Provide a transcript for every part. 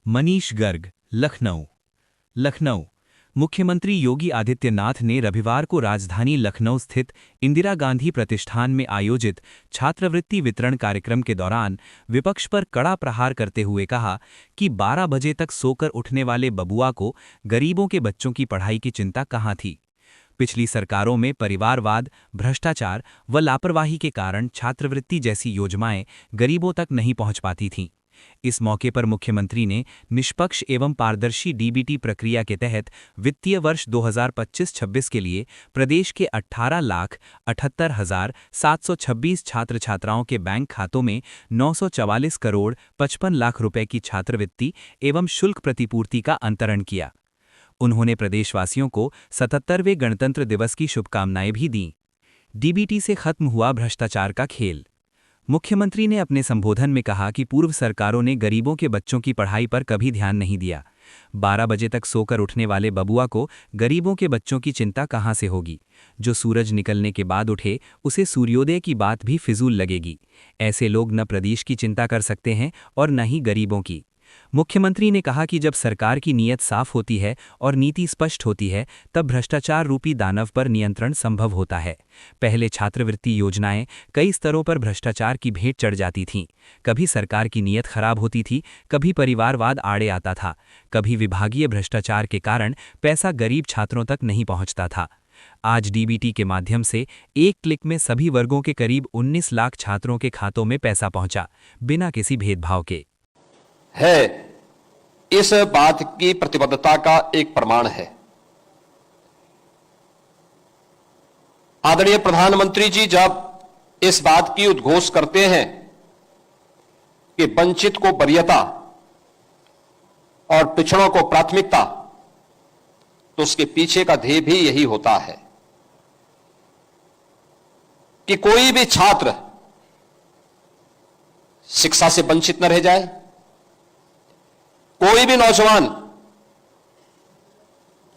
मनीष गर्ग, लखनऊ। लखनऊ। मुख्यमंत्री योगी आदित्यनाथ ने रविवार को राजधानी लखनऊ स्थित इंदिरा गांधी प्रतिष्ठान में आयोजित छात्रवृत्ति वितरण कार्यक्रम के दौरान विपक्ष पर कड़ा प्रहार करते हुए कहा कि 12 बजे तक सोकर उठने वाले बबुआ को गरीबों के बच्चों की पढ़ाई की चिंता कहाँ थी। पिछली सरकारों में परिवारवाद, भ्रष्टाचार व लापरवाही के कारण छात्रवृत्ति जैसी योजनाएं गरीबों तक नहीं पहुंच पाती थीं। इस मौके पर मुख्यमंत्री ने निष्पक्ष एवं पारदर्शी डीबीटी प्रक्रिया के तहत वित्तीय वर्ष 2025-26 के लिए प्रदेश के 18,78,726 छात्र छात्राओं के बैंक खातों में 944 करोड़ 55 लाख रुपए की छात्रवृत्ति एवं शुल्क प्रतिपूर्ति का अंतरण किया। उन्होंने प्रदेशवासियों को 77वें गणतंत्र दिवस की शुभकामनाएं भी दीं। डीबीटी से खत्म हुआ भ्रष्टाचार का खेल। मुख्यमंत्री ने अपने संबोधन में कहा कि पूर्व सरकारों ने गरीबों के बच्चों की पढ़ाई पर कभी ध्यान नहीं दिया। 12 बजे तक सोकर उठने वाले बबुआ को गरीबों के बच्चों की चिंता कहाँ से होगी। जो सूरज निकलने के बाद उठे उसे सूर्योदय की बात भी फिजूल लगेगी। ऐसे लोग न प्रदेश की चिंता कर सकते हैं और न ही गरीबों की। मुख्यमंत्री ने कहा कि जब सरकार की नीयत साफ होती है और नीति स्पष्ट होती है तब भ्रष्टाचार रूपी दानव पर नियंत्रण संभव होता है। पहले छात्रवृत्ति योजनाएं कई स्तरों पर भ्रष्टाचार की भेंट चढ़ जाती थीं। कभी सरकार की नीयत खराब होती थी, कभी परिवारवाद आड़े आता था, कभी विभागीय भ्रष्टाचार के कारण पैसा गरीब छात्रों तक नहीं पहुंचता था। आज डीबीटी के माध्यम से एक क्लिक में सभी वर्गों के करीब 19 लाख छात्रों के खातों में पैसा पहुंचा, बिना किसी भेदभाव के। है इस बात की प्रतिबद्धता का एक प्रमाण है। आदरणीय प्रधानमंत्री जी जब इस बात की उद्घोष करते हैं कि वंचित को वरीयता और पिछड़ों को प्राथमिकता, तो उसके पीछे का ध्येय भी यही होता है कि कोई भी छात्र शिक्षा से वंचित न रह जाए, कोई भी नौजवान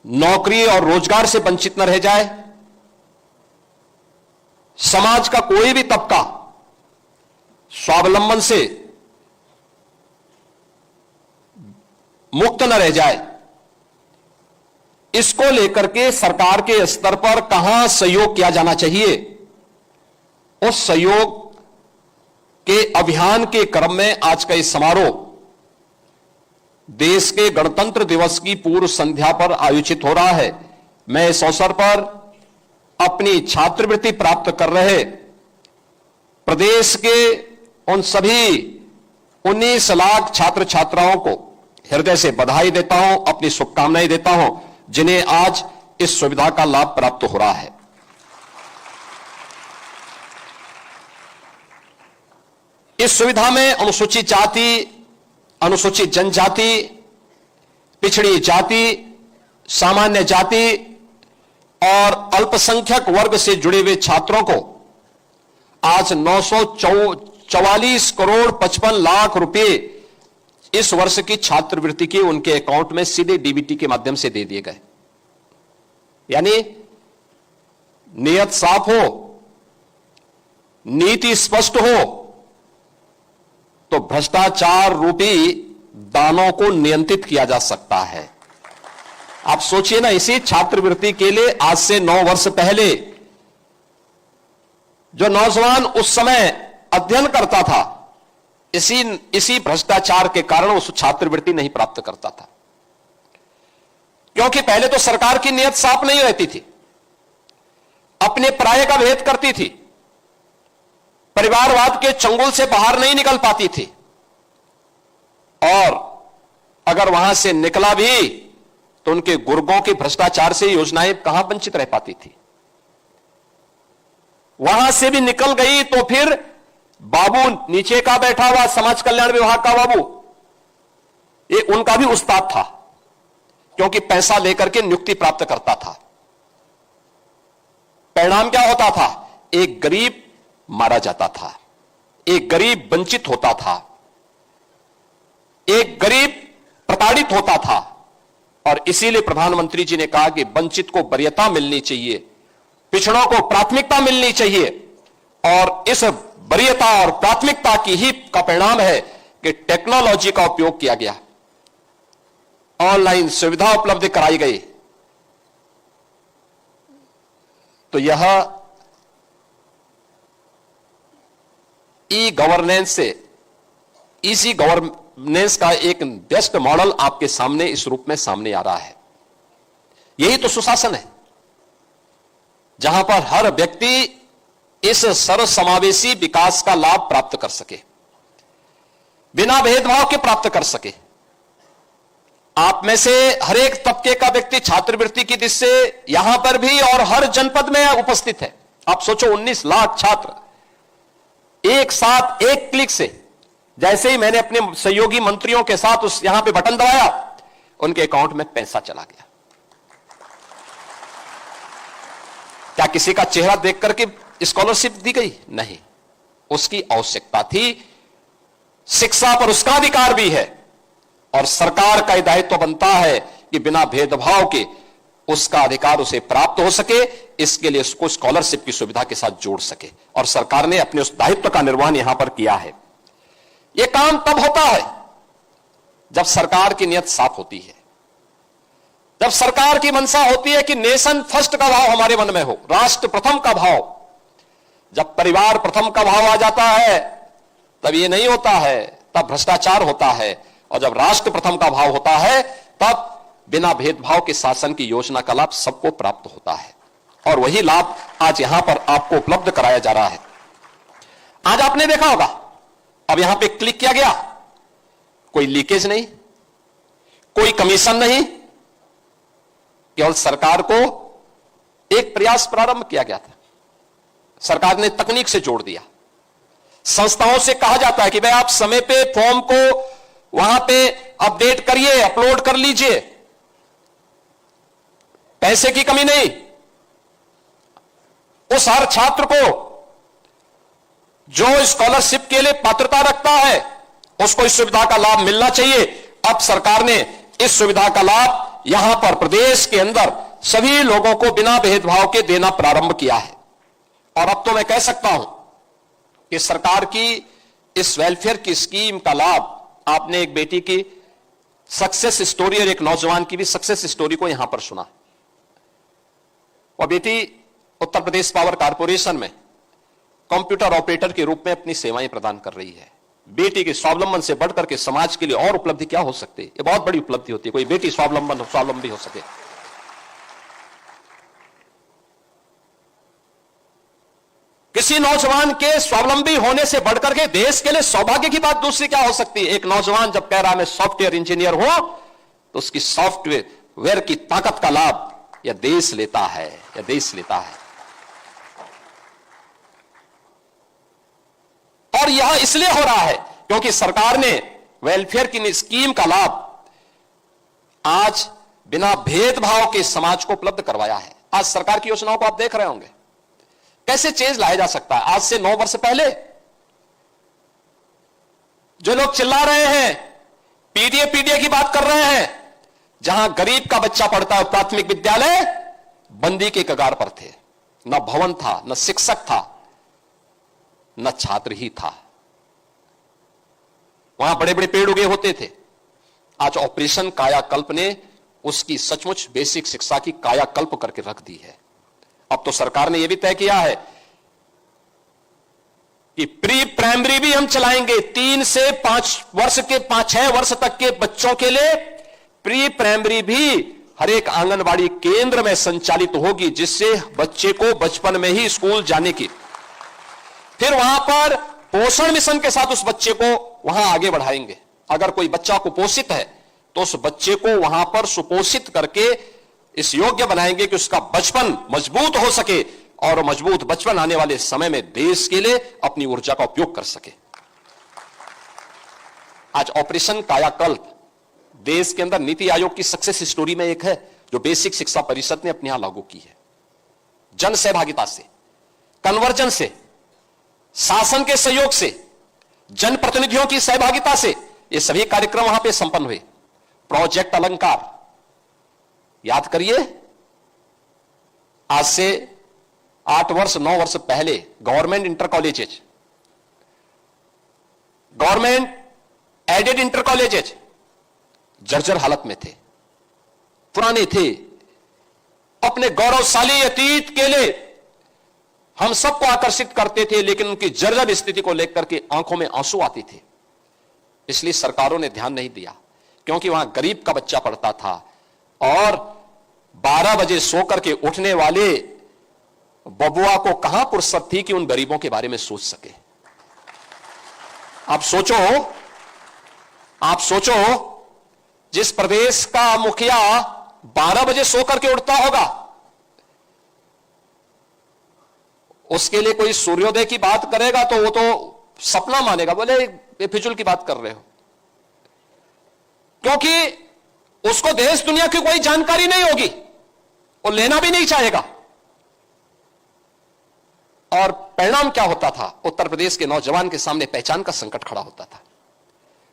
नौकरी और रोजगार से वंचित न रह जाए, समाज का कोई भी तबका स्वावलंबन से मुक्त न रह जाए। इसको लेकर के सरकार के स्तर पर कहां सहयोग किया जाना चाहिए, उस सहयोग के अभियान के क्रम में आज का इस समारोह देश के गणतंत्र दिवस की पूर्व संध्या पर आयोजित हो रहा है। मैं इस अवसर पर अपनी छात्रवृत्ति प्राप्त कर रहे प्रदेश के उन सभी 19 लाख छात्र छात्राओं को हृदय से बधाई देता हूं, अपनी शुभकामनाएं देता हूं, जिन्हें आज इस सुविधा का लाभ प्राप्त हो रहा है। इस सुविधा में अनुसूचित जाति, अनुसूचित जनजाति, पिछड़ी जाति, सामान्य जाति और अल्पसंख्यक वर्ग से जुड़े हुए छात्रों को आज 944 करोड़ 55 लाख रुपए इस वर्ष की छात्रवृत्ति के उनके अकाउंट में सीधे डीबीटी के माध्यम से दे दिए गए। यानी नियत साफ हो, नीति स्पष्ट हो, तो भ्रष्टाचार रूपी दानों को नियंत्रित किया जा सकता है। आप सोचिए ना, इसी छात्रवृत्ति के लिए आज से 9 वर्ष पहले जो नौजवान उस समय अध्ययन करता था, इसी भ्रष्टाचार के कारण उस छात्रवृत्ति नहीं प्राप्त करता था, क्योंकि पहले तो सरकार की नीयत साफ नहीं रहती थी, अपने पराये का भेद करती थी, परिवारवाद के चंगुल से बाहर नहीं निकल पाती थी, और अगर वहां से निकला भी तो उनके गुर्गों के भ्रष्टाचार से योजनाएं कहां वंचित रह पाती थी। वहां से भी निकल गई तो फिर बाबू नीचे का बैठा हुआ समाज कल्याण विभाग का बाबू, ये उनका भी उस्ताद था, क्योंकि पैसा लेकर के नियुक्ति प्राप्त करता था। परिणाम क्या होता था? एक गरीब मारा जाता था, एक गरीब वंचित होता था, एक गरीब प्रताड़ित होता था। और इसीलिए प्रधानमंत्री जी ने कहा कि वंचित को वरीयता मिलनी चाहिए, पिछड़ों को प्राथमिकता मिलनी चाहिए, और इस वरीयता और प्राथमिकता की ही का परिणाम है कि टेक्नोलॉजी का उपयोग किया गया। ऑनलाइन सुविधा उपलब्ध कराई गई, तो यह ई गवर्नेंस से इसी गवर्नेंस का एक बेस्ट मॉडल आपके सामने इस रूप में सामने आ रहा है। यही तो सुशासन है, जहां पर हर व्यक्ति इस सर्वसमावेशी विकास का लाभ प्राप्त कर सके, बिना भेदभाव के प्राप्त कर सके। आप में से हर एक तबके का व्यक्ति छात्रवृत्ति की दृष्टि से यहां पर भी और हर जनपद में उपस्थित है। आप सोचो 19 लाख छात्र एक साथ एक क्लिक से, जैसे ही मैंने अपने सहयोगी मंत्रियों के साथ उस यहां पे बटन दबाया, उनके अकाउंट में पैसा चला गया। क्या किसी का चेहरा देख करके स्कॉलरशिप दी गई? नहीं, उसकी आवश्यकता थी। शिक्षा पर उसका अधिकार भी है और सरकार का दायित्व बनता है कि बिना भेदभाव के उसका अधिकार उसे प्राप्त हो सके, इसके लिए उसको स्कॉलरशिप की सुविधा के साथ जोड़ सके। और सरकार ने अपने उस दायित्व का निर्वहन यहां पर किया है। यह काम तब होता है जब सरकार की नियत साफ होती है, जब सरकार की मंशा होती है कि नेशन फर्स्ट का भाव हमारे मन में हो, राष्ट्र प्रथम का भाव। जब परिवार प्रथम का भाव आ जाता है तब यह नहीं होता है, तब भ्रष्टाचार होता है। और जब राष्ट्र प्रथम का भाव होता है तब बिना भेदभाव के शासन की योजना का लाभ सबको प्राप्त होता है। और वही लाभ आज यहां पर आपको उपलब्ध कराया जा रहा है। आज आपने देखा होगा, अब यहां पे क्लिक किया गया, कोई लीकेज नहीं, कोई कमीशन नहीं, केवल सरकार को एक प्रयास प्रारंभ किया गया था। सरकार ने तकनीक से जोड़ दिया। संस्थाओं से कहा जाता है कि भाई आप समय पे फॉर्म को वहां पे अपडेट करिए, अपलोड कर लीजिए, पैसे की कमी नहीं। उस हर छात्र को जो स्कॉलरशिप के लिए पात्रता रखता है उसको इस सुविधा का लाभ मिलना चाहिए। अब सरकार ने इस सुविधा का लाभ यहां पर प्रदेश के अंदर सभी लोगों को बिना भेदभाव के देना प्रारंभ किया है। और अब तो मैं कह सकता हूं कि सरकार की इस वेलफेयर की स्कीम का लाभ, आपने एक बेटी की सक्सेस स्टोरी और एक नौजवान की भी सक्सेस स्टोरी को यहां पर सुना। वह बेटी उत्तर प्रदेश पावर कारपोरेशन में कंप्यूटर ऑपरेटर के रूप में अपनी सेवाएं प्रदान कर रही है। बेटी के स्वावलंबन से बढ़कर के समाज के लिए और उपलब्धि क्या हो सकती है? यह बहुत बड़ी उपलब्धि होती है, कोई बेटी स्वावलंबी हो सके। किसी नौजवान के स्वावलंबी होने से बढ़कर के देश के लिए सौभाग्य की बात दूसरी क्या हो सकती है? एक नौजवान जब कह रहा है मैं सॉफ्टवेयर इंजीनियर हूं, तो उसकी सॉफ्टवेयर की ताकत का लाभ यह देश लेता है, यह देश लेता है। और यह इसलिए हो रहा है क्योंकि सरकार ने वेलफेयर की स्कीम का लाभ आज बिना भेदभाव के समाज को उपलब्ध करवाया है। आज सरकार की योजनाओं को आप देख रहे होंगे, कैसे चेंज लाया जा सकता है। आज से 9 वर्ष पहले जो लोग चिल्ला रहे हैं, पीडीए की बात कर रहे हैं, जहां गरीब का बच्चा पढ़ता है प्राथमिक विद्यालय, बंदी के कगार पर थे। न भवन था, न शिक्षक था, न छात्र ही था। वहां बड़े बड़े पेड़ उगे होते थे। आज ऑपरेशन कायाकल्प ने उसकी सचमुच बेसिक शिक्षा की कायाकल्प करके रख दी है। अब तो सरकार ने यह भी तय किया है कि प्री प्राइमरी भी हम चलाएंगे। 3 से 5 वर्ष के 5-6 वर्ष तक के बच्चों के लिए प्री प्राइमरी भी हर एक आंगनबाड़ी केंद्र में संचालित होगी, जिससे बच्चे को बचपन में ही स्कूल जाने की, फिर वहां पर पोषण मिशन के साथ उस बच्चे को वहां आगे बढ़ाएंगे। अगर कोई बच्चा कुपोषित है तो उस बच्चे को वहां पर सुपोषित करके इस योग्य बनाएंगे कि उसका बचपन मजबूत हो सके और मजबूत बचपन आने वाले समय में देश के लिए अपनी ऊर्जा का उपयोग कर सके। आज ऑपरेशन कायाकल्प देश के अंदर नीति आयोग की सक्सेस स्टोरी में एक है, जो बेसिक शिक्षा परिषद ने अपने यहां लागू की है। जन सहभागिता से, कन्वर्जन से, शासन के सहयोग से, जनप्रतिनिधियों की सहभागिता से ये सभी कार्यक्रम वहां पे संपन्न हुए। प्रोजेक्ट अलंकार याद करिए, आज से 8 वर्ष 9 वर्ष पहले government inter colleges, government aided inter colleges जर्जर हालत में थे। पुराने थे, अपने गौरवशाली अतीत के लिए हम सबको आकर्षित करते थे, लेकिन उनकी जर्जर स्थिति को लेकर के आंखों में आंसू आते थे। इसलिए सरकारों ने ध्यान नहीं दिया, क्योंकि वहां गरीब का बच्चा पढ़ता था और 12 बजे सोकर के उठने वाले बबुआ को कहां फुर्सत थी कि उन गरीबों के बारे में सोच सके। आप सोचो जिस प्रदेश का मुखिया 12 बजे सोकर के उठता होगा, उसके लिए कोई सूर्योदय की बात करेगा तो वो तो सपना मानेगा, बोले बेफिजुल की बात कर रहे हो, क्योंकि उसको देश दुनिया की कोई जानकारी नहीं होगी, वो लेना भी नहीं चाहेगा। और परिणाम क्या होता था? उत्तर प्रदेश के नौजवान के सामने पहचान का संकट खड़ा होता था।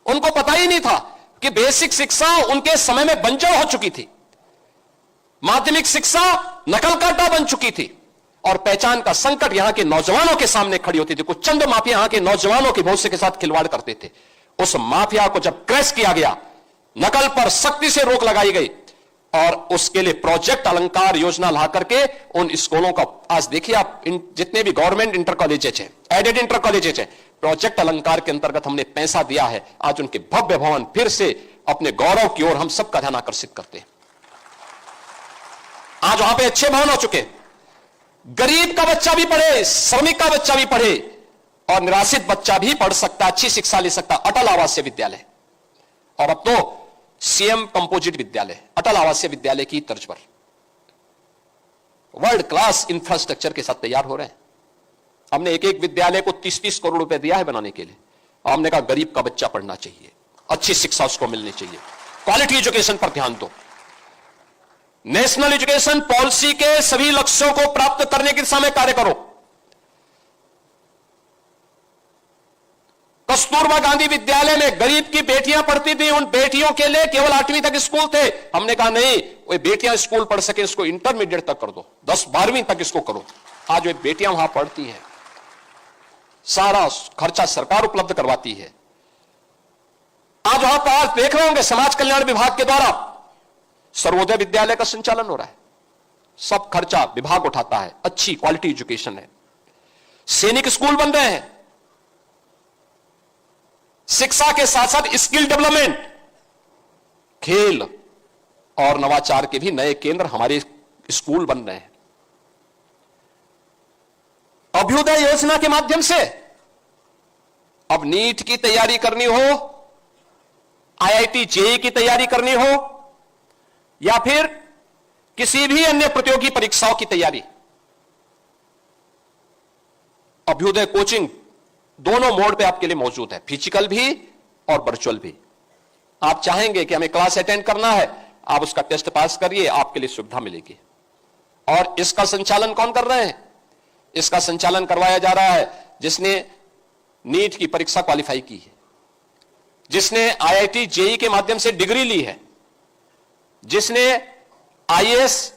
उनको पता ही नहीं था कि बेसिक शिक्षा उनके समय में बंजर हो चुकी थी, माध्यमिक शिक्षा नकल काटा बन चुकी थी, और पहचान का संकट यहां के नौजवानों के सामने खड़ी होती थी। कुछ चंद माफिया यहां के नौजवानों के भविष्य के साथ खिलवाड़ करते थे। उस माफिया को जब क्रैश किया गया, नकल पर सख्ती से रोक लगाई गई, और उसके लिए प्रोजेक्ट अलंकार योजना ला करके उन स्कूलों का, आज देखिए आप जितने भी गवर्नमेंट इंटर कॉलेजेस हैं, एडेड इंटर कॉलेजेस हैं, प्रोजेक्ट अलंकार के अंतर्गत हमने पैसा दिया है। आज उनके भव्य भवन फिर से अपने गौरव की ओर हम सबका ध्यान आकर्षित करते हैं। आज वहां पे अच्छे भवन हो चुके, गरीब का बच्चा भी पढ़े, श्रमिक का बच्चा भी पढ़े, और निराश्रित बच्चा भी पढ़ सकता, अच्छी शिक्षा ले सकता। अटल आवासीय विद्यालय, और अब तो सीएम कंपोजिट विद्यालय, अटल आवासीय विद्यालय की तर्ज पर वर्ल्ड क्लास इंफ्रास्ट्रक्चर के साथ तैयार हो रहे हैं। हमने एक एक विद्यालय को 30-30 करोड़ रुपए दिया है बनाने के लिए। हमने कहा गरीब का बच्चा पढ़ना चाहिए, अच्छी शिक्षा उसको मिलनी चाहिए, क्वालिटी एजुकेशन पर ध्यान दो। नेशनल एजुकेशन पॉलिसी के सभी लक्ष्यों को प्राप्त करने की दिशा में कार्य करो। कस्तूरबा गांधी विद्यालय में गरीब की बेटियां पढ़ती थी, उन बेटियों के लिए केवल 8वीं तक स्कूल थे। हमने कहा नहीं, वो बेटियां स्कूल पढ़ सके, इसको इंटरमीडिएट तक कर दो, 10-12वीं तक इसको करो। आज वे बेटियां वहां पढ़ती हैं, सारा खर्चा सरकार उपलब्ध करवाती है। आज वहां पर आज देख रहे होंगे समाज कल्याण विभाग के द्वारा सर्वोदय विद्यालय का संचालन हो रहा है, सब खर्चा विभाग उठाता है, अच्छी क्वालिटी एजुकेशन है। सैनिक स्कूल बन रहे हैं, शिक्षा के साथ साथ स्किल डेवलपमेंट, खेल और नवाचार के भी नए केंद्र हमारे स्कूल बन रहे हैं। अभ्युदय योजना के माध्यम से अब नीट की तैयारी करनी हो, आईआईटी जेईई की तैयारी करनी हो, या फिर किसी भी अन्य प्रतियोगी परीक्षाओं की तैयारी, अभ्युदय कोचिंग दोनों मोड पे आपके लिए मौजूद है, फिजिकल भी और वर्चुअल भी। आप चाहेंगे कि हमें क्लास अटेंड करना है, आप उसका टेस्ट पास करिए, आपके लिए सुविधा मिलेगी। और इसका संचालन कौन कर रहे हैं? इसका संचालन करवाया जा रहा है जिसने नीट की परीक्षा क्वालिफाई की है, जिसने आईआईटी जेईई के माध्यम से डिग्री ली है, जिसने आईएएस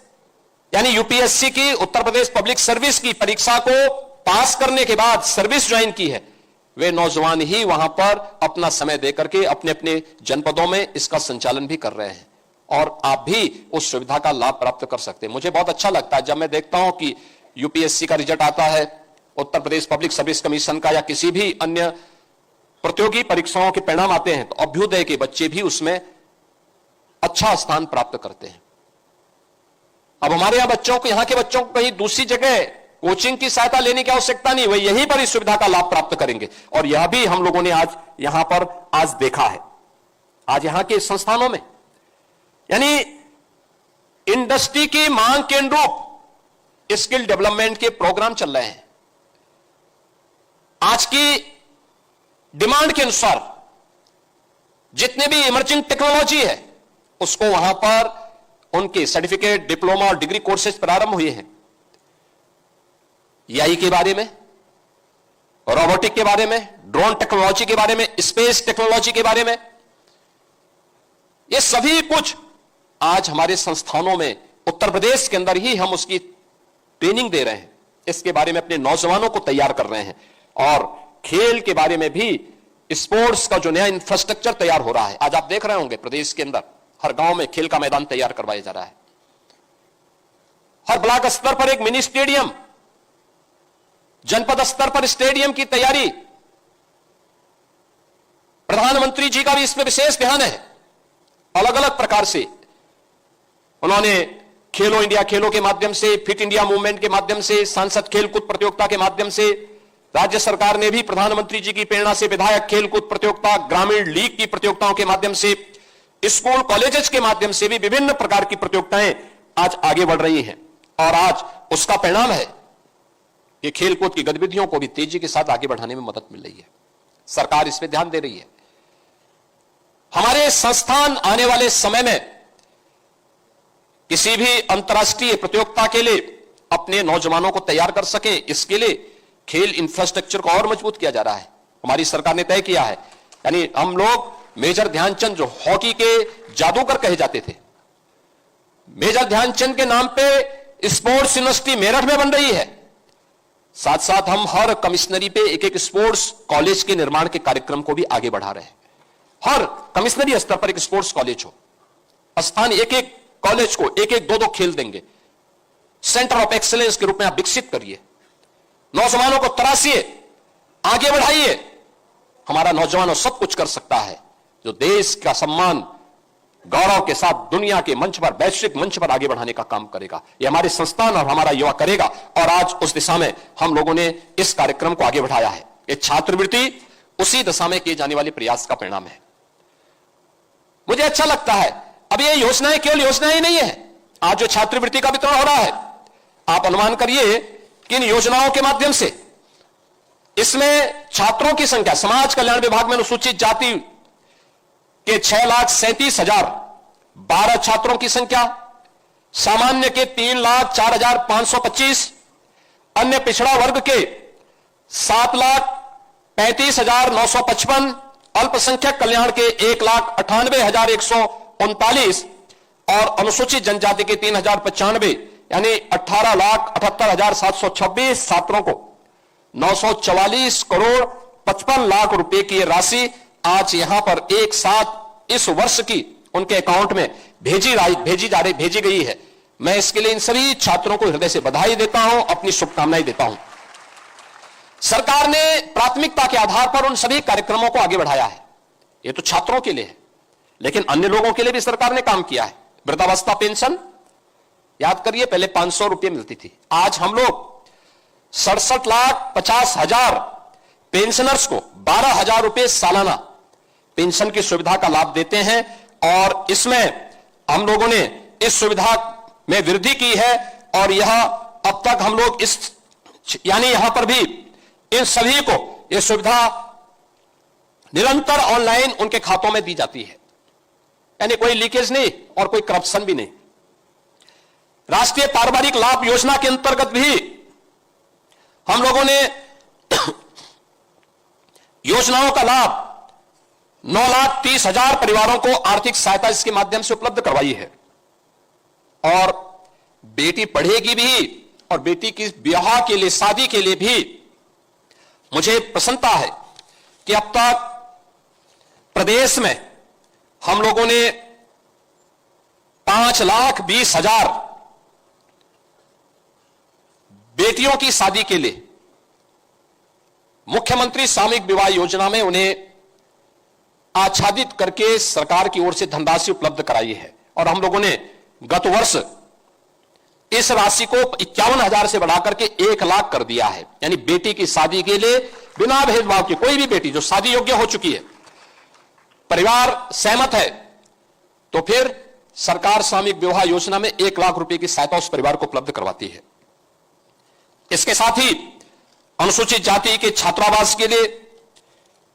यानी यूपीएससी की, उत्तर प्रदेश पब्लिक सर्विस की परीक्षा को पास करने के बाद सर्विस ज्वाइन की है, वे नौजवान ही वहां पर अपना समय देकर के अपने अपने जनपदों में इसका संचालन भी कर रहे हैं। और आप भी उस सुविधा का लाभ प्राप्त कर सकते हैं। मुझे बहुत अच्छा लगता है जब मैं देखता हूं कि यूपीएससी का रिजल्ट आता है, Uttar Pradesh public service commission का, या किसी भी अन्य प्रतियोगी परीक्षाओं के परिणाम आते हैं, तो अभ्युदय के बच्चे भी उसमें अच्छा स्थान प्राप्त करते हैं। अब हमारे यहां बच्चों को, यहां के बच्चों को कहीं दूसरी जगह कोचिंग की सहायता लेने की आवश्यकता नहीं, वे यहीं पर इस सुविधा का लाभ प्राप्त करेंगे। और यह भी हम लोगों ने आज यहां पर आज देखा है। आज यहां के संस्थानों में यानी इंडस्ट्री की मांग के अनुरूप स्किल डेवलपमेंट के प्रोग्राम चल रहे हैं। आज की डिमांड के अनुसार जितने भी इमर्जिंग टेक्नोलॉजी है, उसको वहां पर उनके सर्टिफिकेट, डिप्लोमा और डिग्री कोर्सेज प्रारंभ हुए हैं। एआई के बारे में, रोबोटिक के बारे में, ड्रोन टेक्नोलॉजी के बारे में, स्पेस टेक्नोलॉजी के बारे में, ये सभी कुछ आज हमारे संस्थानों में उत्तर प्रदेश के अंदर ही हम उसकी ट्रेनिंग दे रहे हैं। इसके बारे में अपने नौजवानों को तैयार कर रहे हैं। और खेल के बारे में भी स्पोर्ट्स का जो नया इंफ्रास्ट्रक्चर तैयार हो रहा है, आज आप देख रहे होंगे प्रदेश के अंदर हर गांव में खेल का मैदान तैयार करवाया जा रहा है। हर ब्लॉक स्तर पर एक मिनी स्टेडियम, जनपद स्तर पर स्टेडियम की तैयारी। प्रधानमंत्री जी का भी इसमें विशेष ध्यान है। अलग अलग प्रकार से उन्होंने खेलो इंडिया खेलों के माध्यम से, फिट इंडिया मूवमेंट के माध्यम से, सांसद खेलकूद प्रतियोगिता के माध्यम से, राज्य सरकार ने भी प्रधानमंत्री जी की प्रेरणा से विधायक खेलकूद प्रतियोगिता, ग्रामीण लीग की प्रतियोगिताओं के माध्यम से, स्कूल कॉलेजेस के माध्यम से भी विभिन्न प्रकार की प्रतियोगिताएं आज आगे बढ़ रही हैं। और आज उसका परिणाम है कि खेलकूद की गतिविधियों को भी तेजी के साथ आगे बढ़ाने में मदद मिल रही है। सरकार इस पर ध्यान दे रही है। हमारे संस्थान आने वाले समय में किसी भी अंतर्राष्ट्रीय प्रतियोगिता के लिए अपने नौजवानों को तैयार कर सके, इसके लिए खेल इंफ्रास्ट्रक्चर को और मजबूत किया जा रहा है। हमारी सरकार ने तय किया है, यानी हम लोग मेजर ध्यानचंद जो हॉकी के जादूगर कहे जाते थे, मेजर ध्यानचंद के नाम पे स्पोर्ट्स यूनिवर्सिटी मेरठ में बन रही है। साथ साथ हम हर कमिश्नरी पे एक एक स्पोर्ट्स कॉलेज के निर्माण के कार्यक्रम को भी आगे बढ़ा रहे हैं। हर कमिश्नरी स्तर पर एक स्पोर्ट्स कॉलेज हो, स्थान एक एक कॉलेज को एक एक दो दो खेल देंगे, सेंटर ऑफ एक्सीलेंस के रूप में आप विकसित करिए, नौजवानों को तराशिए, आगे बढ़ाइए। हमारा नौजवानों सब कुछ कर सकता है, जो देश का सम्मान गौरव के साथ दुनिया के मंच पर, वैश्विक मंच पर आगे बढ़ाने का काम करेगा। यह हमारे संस्थान और हमारा युवा करेगा। और आज उस दिशा में हम लोगों ने इस कार्यक्रम को आगे बढ़ाया है। यह छात्रवृत्ति उसी दिशा में किए जाने वाले प्रयास का परिणाम है। मुझे अच्छा लगता है, अब ये योजनाएं केवल योजनाएं ही नहीं है। आज जो छात्रवृत्ति का वितरण हो रहा है, आप अनुमान करिए कि इन योजनाओं के माध्यम से इसमें छात्रों की संख्या, समाज कल्याण विभाग में अनुसूचित जाति के 6,37,012 छात्रों की संख्या, सामान्य के 3,04,525, अन्य पिछड़ा वर्ग के 7,35,955, अल्पसंख्यक कल्याण के 1,98,139 और अनुसूचित जनजाति के 3,095, यानी 18,78,726 छात्रों को 944 करोड़ 55 लाख रुपए की राशि आज यहां पर एक साथ इस वर्ष की उनके अकाउंट में भेजी गई है। मैं इसके लिए इन सभी छात्रों को हृदय से बधाई देता हूं, अपनी शुभकामनाएं देता हूं। सरकार ने प्राथमिकता के आधार पर उन सभी कार्यक्रमों को आगे बढ़ाया है। यह तो छात्रों के लिए है, लेकिन अन्य लोगों के लिए भी सरकार ने काम किया है। वृद्धावस्था पेंशन याद करिए, पहले 500 रुपये मिलती थी, आज हम लोग 67,50,000 पेंशनर्स को 12,000 रुपये सालाना पेंशन की सुविधा का लाभ देते हैं। और इसमें हम लोगों ने इस सुविधा में वृद्धि की है। और यह अब तक हम लोग यानी यहां पर भी इन सभी को यह सुविधा निरंतर ऑनलाइन उनके खातों में दी जाती है, यानी कोई लीकेज नहीं और कोई करप्शन भी नहीं। राष्ट्रीय पारिवारिक लाभ योजना के अंतर्गत भी हम लोगों ने योजनाओं का लाभ 9,30,000 परिवारों को आर्थिक सहायता इसके माध्यम से उपलब्ध करवाई है। और बेटी पढ़ेगी भी और बेटी की ब्याह के लिए, शादी के लिए भी मुझे प्रसन्नता है कि अब तक प्रदेश में हम लोगों ने 5,20,000 बेटियों की शादी के लिए मुख्यमंत्री सामूहिक विवाह योजना में उन्हें आच्छादित करके सरकार की ओर से धनराशि उपलब्ध कराई है। और हम लोगों ने गत वर्ष इस राशि को 51,000 से बढ़ाकर के 1 लाख कर दिया है। यानी बेटी की शादी के लिए बिना भेदभाव के कोई भी बेटी जो शादी योग्य हो चुकी है, परिवार सहमत है, तो फिर सरकार सामूहिक विवाह योजना में 1 लाख रुपए की सहायता उस परिवार को उपलब्ध करवाती है। इसके साथ ही अनुसूचित जाति के छात्रावास के लिए,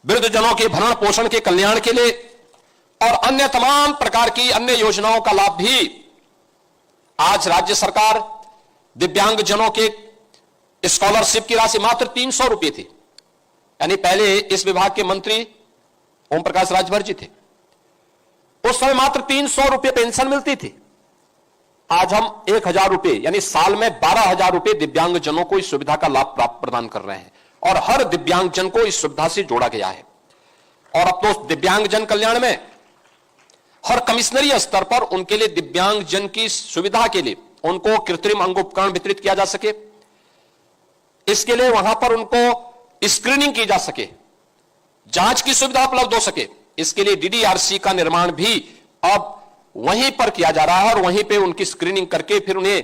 वृद्धजनों के भरण पोषण के कल्याण के लिए और अन्य तमाम प्रकार की अन्य योजनाओं का लाभ भी आज राज्य सरकार दिव्यांगजनों के स्कॉलरशिप की राशि मात्र 300 रुपये थी। यानी पहले इस विभाग के मंत्री ओम प्रकाश राजभर जी थे, उस समय मात्र 300 रुपये पेंशन मिलती थी। आज हम 1,000 रुपये यानी साल में 12,000 रुपये दिव्यांगजनों को इस सुविधा का लाभ प्राप्त प्रदान कर रहे हैं और हर दिव्यांगजन को इस सुविधा से जोड़ा गया है। और अब तो दिव्यांगजन कल्याण में हर कमिश्नरी स्तर पर उनके लिए दिव्यांग जन की सुविधा के लिए उनको कृत्रिम अंग उपकरण वितरित किया जा सके, इसके लिए वहां पर उनको स्क्रीनिंग की जा सके, जांच की सुविधा उपलब्ध हो सके, इसके लिए डीडीआरसी का निर्माण भी अब वहीं पर किया जा रहा है और वहीं पे उनकी स्क्रीनिंग करके फिर उन्हें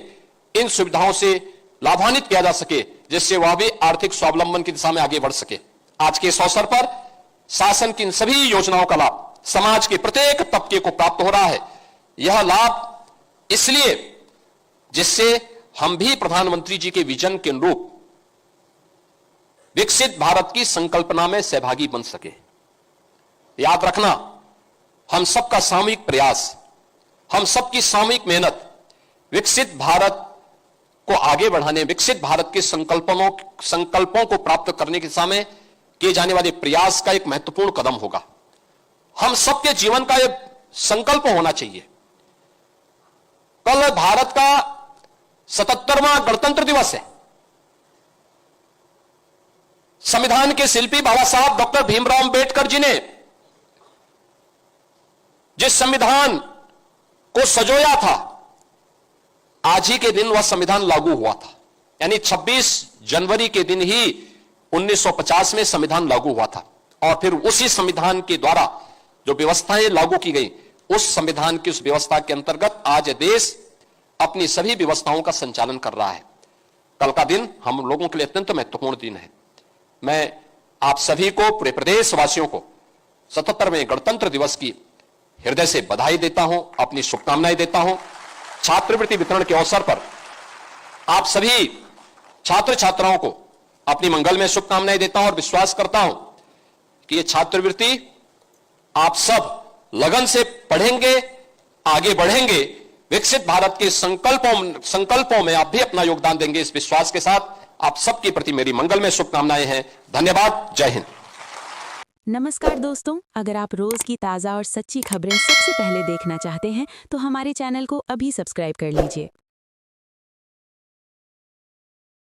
इन सुविधाओं से लाभान्वित किया जा सके, जिससे वह भी आर्थिक स्वावलंबन की दिशा में आगे बढ़ सके। आज के इस अवसर पर शासन की इन सभी योजनाओं का लाभ समाज के प्रत्येक तबके को प्राप्त हो रहा है। यह लाभ इसलिए जिससे हम भी प्रधानमंत्री जी के विजन के अनुरूप विकसित भारत की संकल्पना में सहभागी बन सके। याद रखना, हम सबका सामूहिक प्रयास, हम सबकी सामूहिक मेहनत विकसित भारत को आगे बढ़ाने, विकसित भारत के संकल्पों को प्राप्त करने की दिशा में किए जाने वाले प्रयास का एक महत्वपूर्ण कदम होगा। हम सबके जीवन का एक संकल्प होना चाहिए। कल भारत का 77वां गणतंत्र दिवस है। संविधान के शिल्पी बाबा साहब डॉक्टर भीमराव अंबेडकर जी ने जिस संविधान को सजोया था, आज ही के दिन वह संविधान लागू हुआ था। यानी 26 जनवरी के दिन ही 1950 में संविधान लागू हुआ था और फिर उसी संविधान के द्वारा जो व्यवस्थाएं लागू की गई, उस संविधान की उस व्यवस्था के अंतर्गत आज देश अपनी सभी व्यवस्थाओं का संचालन कर रहा है। कल का दिन हम लोगों के लिए अत्यंत महत्वपूर्ण दिन है। मैं आप सभी को, पूरे प्रदेशवासियों को 77वें गणतंत्र दिवस की हृदय से बधाई देता हूं, अपनी शुभकामनाएं देता हूं। छात्रवृत्ति वितरण के अवसर पर आप सभी छात्र छात्राओं को अपनी मंगल में शुभकामनाएं देता हूं और विश्वास करता हूं कि यह छात्रवृत्ति आप सब लगन से पढ़ेंगे, आगे बढ़ेंगे, विकसित भारत के संकल्पों में आप भी अपना योगदान देंगे। इस विश्वास के साथ आप सबके प्रति मेरी मंगल में शुभकामनाएं हैं। धन्यवाद। जय हिंद। नमस्कार दोस्तों, अगर आप रोज की ताज़ा और सच्ची खबरें सबसे पहले देखना चाहते हैं तो हमारे चैनल को अभी सब्सक्राइब कर लीजिए।